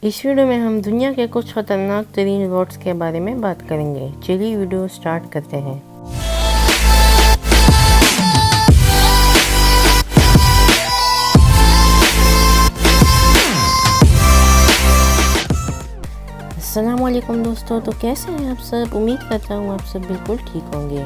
اس video میں ہم دنیا کے کچھ خطرناک ترین روڈز کے بارے میں بات کریں گے۔ چلیے ویڈیو سٹارٹ کرتے ہیں۔ السلام علیکم دوستو، تو کیسے ہیں آپ سب؟ امید کرتا ہوں آپ سب بالکل ٹھیک ہوں گے۔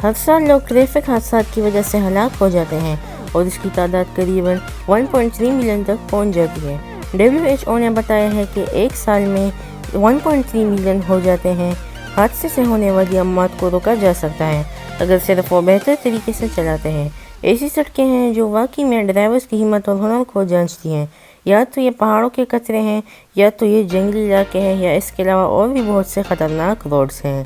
ہر سال لوگ ٹریفک حادثات کی وجہ سے ہلاک ہو جاتے ہیں اور اس کی تعداد قریباً 1.3 ملین تک پہنچ جاتی ہے۔ WHO نے بتایا ہے کہ ایک سال میں 1.3 ملین ہو جاتے ہیں۔ حادثے سے ہونے والی اموات کو روکا جا سکتا ہے اگر صرف وہ بہتر طریقے سے چلاتے ہیں۔ ایسی سڑکیں ہیں جو واقعی میں ڈرائیورز کی ہمت اور ہنر کو جانچتی ہیں۔ یا تو یہ پہاڑوں کے قطرے ہیں، یا تو یہ جنگلی علاقے ہیں، یا اس کے علاوہ اور بھی بہت سے خطرناک روڈز ہیں۔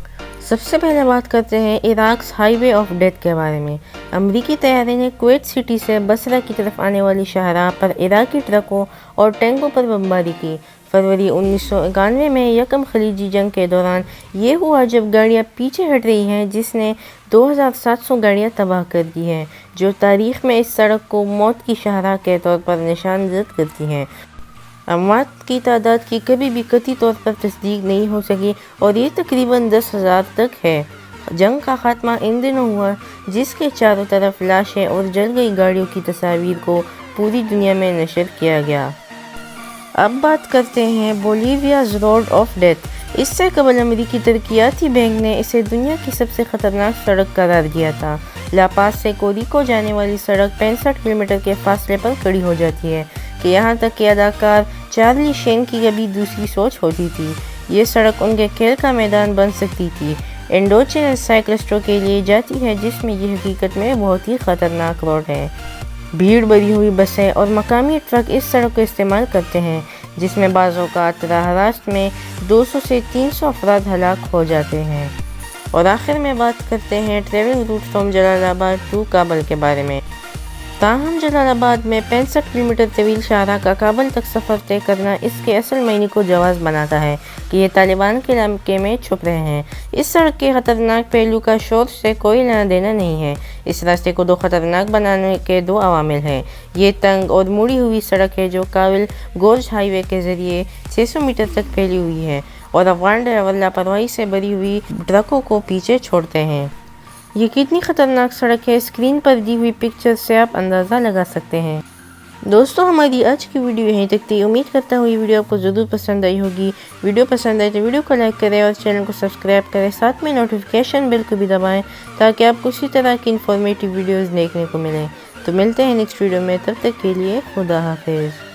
سب سے پہلے بات کرتے ہیں عراق's ہائی وے آف ڈیتھ کے بارے میں۔ امریکی طیارے نے کویت سٹی سے بصرہ کی طرف آنے والی شاہراہ پر عراقی ٹرکوں اور ٹینکوں پر بمباری کی۔ فروری 1991 میں یکم خلیجی جنگ کے دوران یہ ہوا جب گاڑیاں پیچھے ہٹ رہی ہیں، جس نے 2700 گاڑیاں تباہ کر دی ہیں، جو تاریخ میں اس سڑک کو موت کی شاہراہ کے طور پر نشاندہی کرتی ہیں۔ اموات کی تعداد کی کبھی بھی قطعی طور پر تصدیق نہیں ہو سکی اور یہ تقریباً 10,000 تک ہے۔ جنگ کا خاتمہ ان دنوں ہوا جس کے چاروں طرف لاشیں اور جل گئی گاڑیوں کی تصاویر کو پوری دنیا میں نشر کیا گیا۔ اب بات کرتے ہیں بولیویا's روڈ آف ڈیتھ۔ اس سے قبل امریکی ترقیاتی بینک نے اسے دنیا کی سب سے خطرناک سڑک قرار دیا تھا۔ لا پاز سے کوریکو جانے والی سڑک 65 کلومیٹر کے فاصلے پر کھڑی ہو جاتی ہے کہ یہاں تک کہ اداکار چارلی شین کی کبھی دوسری سوچ ہوتی تھی۔ یہ سڑک ان کے کھیل کا میدان بن سکتی تھی۔ انڈوچینس سائیکلسٹوں کے لیے جاتی ہے، جس میں یہ حقیقت میں بہت ہی خطرناک روڈ ہے۔ بھیڑ بھری ہوئی بسیں اور مقامی ٹرک اس سڑک کو استعمال کرتے ہیں، جس میں بعض اوقات راہ راست میں 200 سے 300 افراد ہلاک ہو جاتے ہیں۔ اور آخر میں بات کرتے ہیں ٹریولنگ روٹ فرام جلال آباد ٹو کابل کے بارے میں۔ تاہم جلال آباد میں 65 کلومیٹر طویل شاہراہ کا کابل تک سفر طے کرنا اس کے اصل معنی کو جواز بناتا ہے کہ یہ طالبان کے علاقے میں چھپ رہے ہیں۔ اس سڑک کے خطرناک پہلو کا شور سے کوئی لینا دینا نہیں ہے۔ اس راستے کو خطرناک بنانے کے دو عوامل ہیں۔ یہ تنگ اور مڑی ہوئی سڑک ہے جو کابل گورج ہائی وے کے ذریعے 600 میٹر تک پھیلی ہوئی ہے، اور افغان ڈرائیور لاپرواہی سے بھری ہوئی ٹرکوں کو پیچھے چھوڑتے ہیں۔ یہ کتنی خطرناک سڑک ہے، اسکرین پر دی ہوئی پکچر سے آپ اندازہ لگا سکتے ہیں۔ دوستو، ہماری آج کی ویڈیو یہیں تک تھی۔ امید کرتا ہوں یہ ویڈیو آپ کو ضرور پسند آئی ہوگی۔ ویڈیو پسند آئے تو ویڈیو کو لائک کریں اور چینل کو سبسکرائب کریں، ساتھ میں نوٹیفیکیشن بیل کو بھی دبائیں تاکہ آپ کو اسی طرح کی انفارمیٹیو ویڈیوز دیکھنے کو ملیں۔ تو ملتے ہیں نیکسٹ ویڈیو میں، تب تک کے لیے خدا حافظ۔